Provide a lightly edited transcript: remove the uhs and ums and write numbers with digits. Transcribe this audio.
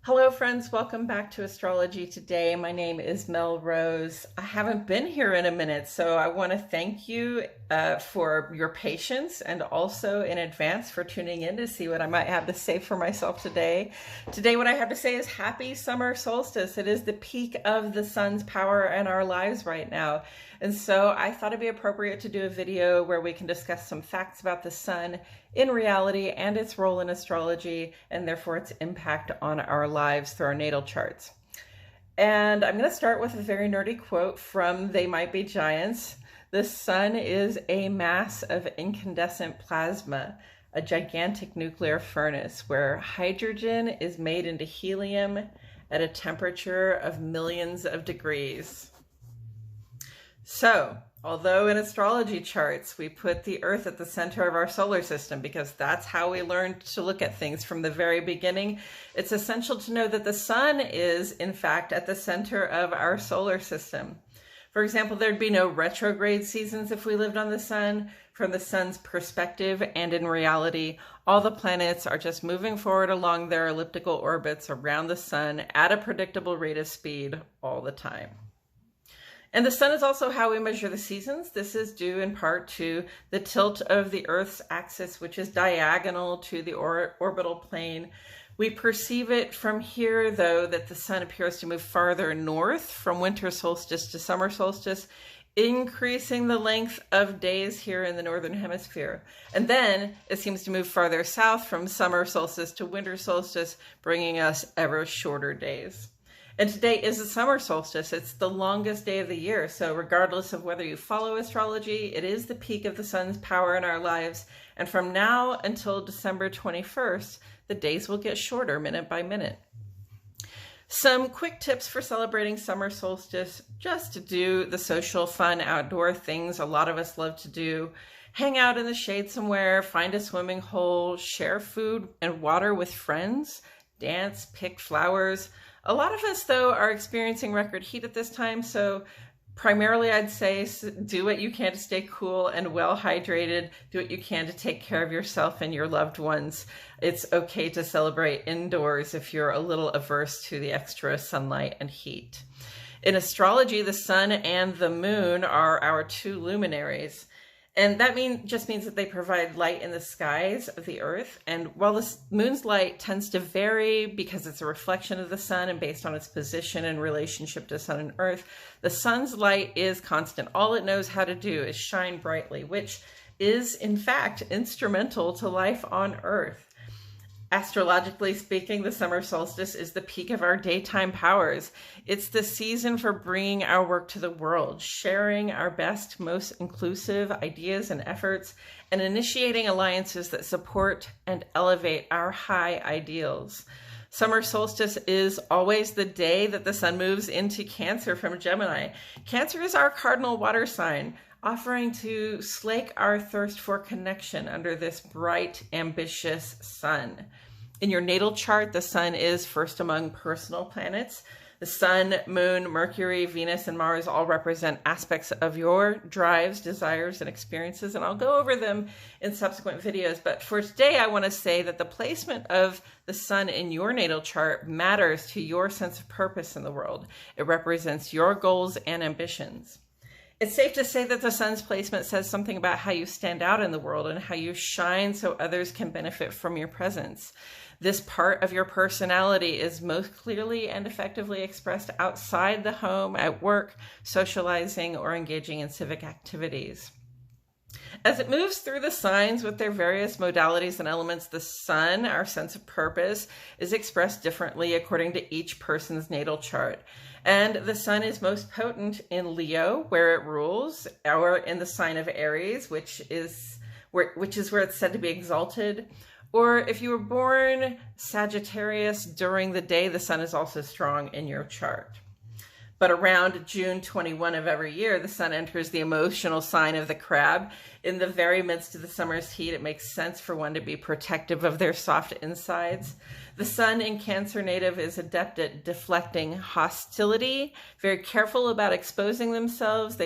Hello friends, welcome back to Astrology Today. My name is Mel Rose. I haven't been here in a minute, so I want to thank you for your patience and also in advance for tuning in to see what I might have to say for myself today. Today what I have to say is happy summer solstice. It is the peak of the sun's power in our lives right now. And so I thought it'd be appropriate to do a video where we can discuss some facts about the sun in reality and its role in astrology and therefore its impact on our lives through our natal charts. And I'm going to start with a very nerdy quote from They Might Be Giants. The sun is a mass of incandescent plasma, a gigantic nuclear furnace where hydrogen is made into helium at a temperature of millions of degrees. So, although in astrology charts we put the Earth at the center of our solar system because that's how we learned to look at things from the very beginning, it's essential to know that the sun is, in fact, at the center of our solar system. For example, there'd be no retrograde seasons if we lived on the sun. From the sun's perspective and in reality, all the planets are just moving forward along their elliptical orbits around the sun at a predictable rate of speed all the time. And the sun is also how we measure the seasons. This is due in part to the tilt of the Earth's axis, which is diagonal to the orbital plane. We perceive it from here, though, that the sun appears to move farther north from winter solstice to summer solstice, increasing the length of days here in the northern hemisphere. And then it seems to move farther south from summer solstice to winter solstice, bringing us ever shorter days. And today is the summer solstice. It's the longest day of the year. So regardless of whether you follow astrology, it is the peak of the sun's power in our lives. And from now until December 21st, the days will get shorter minute by minute. Some quick tips for celebrating summer solstice, just to do the social, fun, outdoor things a lot of us love to do. Hang out in the shade somewhere, find a swimming hole, share food and water with friends, dance, pick flowers. A lot of us, though, are experiencing record heat at this time, so primarily I'd say do what you can to stay cool and well hydrated. Do what you can to take care of yourself and your loved ones. It's okay to celebrate indoors if you're a little averse to the extra sunlight and heat. In astrology, the sun and the moon are our two luminaries. And that just means that they provide light in the skies of the Earth. And while the moon's light tends to vary because it's a reflection of the sun and based on its position and relationship to sun and Earth, the sun's light is constant. All it knows how to do is shine brightly, which is, in fact, instrumental to life on Earth. Astrologically speaking, the summer solstice is the peak of our daytime powers. It's the season for bringing our work to the world, sharing our best, most inclusive ideas and efforts, and initiating alliances that support and elevate our high ideals. Summer solstice is always the day that the sun moves into Cancer from Gemini. Cancer is our cardinal water sign, offering to slake our thirst for connection under this bright, ambitious sun. In your natal chart, the sun is first among personal planets. The sun, moon, Mercury, Venus, and Mars all represent aspects of your drives, desires, and experiences, and I'll go over them in subsequent videos. But for today, I want to say that the placement of the sun in your natal chart matters to your sense of purpose in the world. It represents your goals and ambitions. It's safe to say that the sun's placement says something about how you stand out in the world and how you shine so others can benefit from your presence. This part of your personality is most clearly and effectively expressed outside the home, at work, socializing, or engaging in civic activities. As it moves through the signs with their various modalities and elements, the sun, our sense of purpose, is expressed differently according to each person's natal chart. And the sun is most potent in Leo, where it rules, or in the sign of Aries, which is where it's said to be exalted. Or if you were born Sagittarius during the day, the sun is also strong in your chart. But around June 21 of every year, the sun enters the emotional sign of the crab. In the very midst of the summer's heat, it makes sense for one to be protective of their soft insides. The sun in Cancer native is adept at deflecting hostility, very careful about exposing themselves. They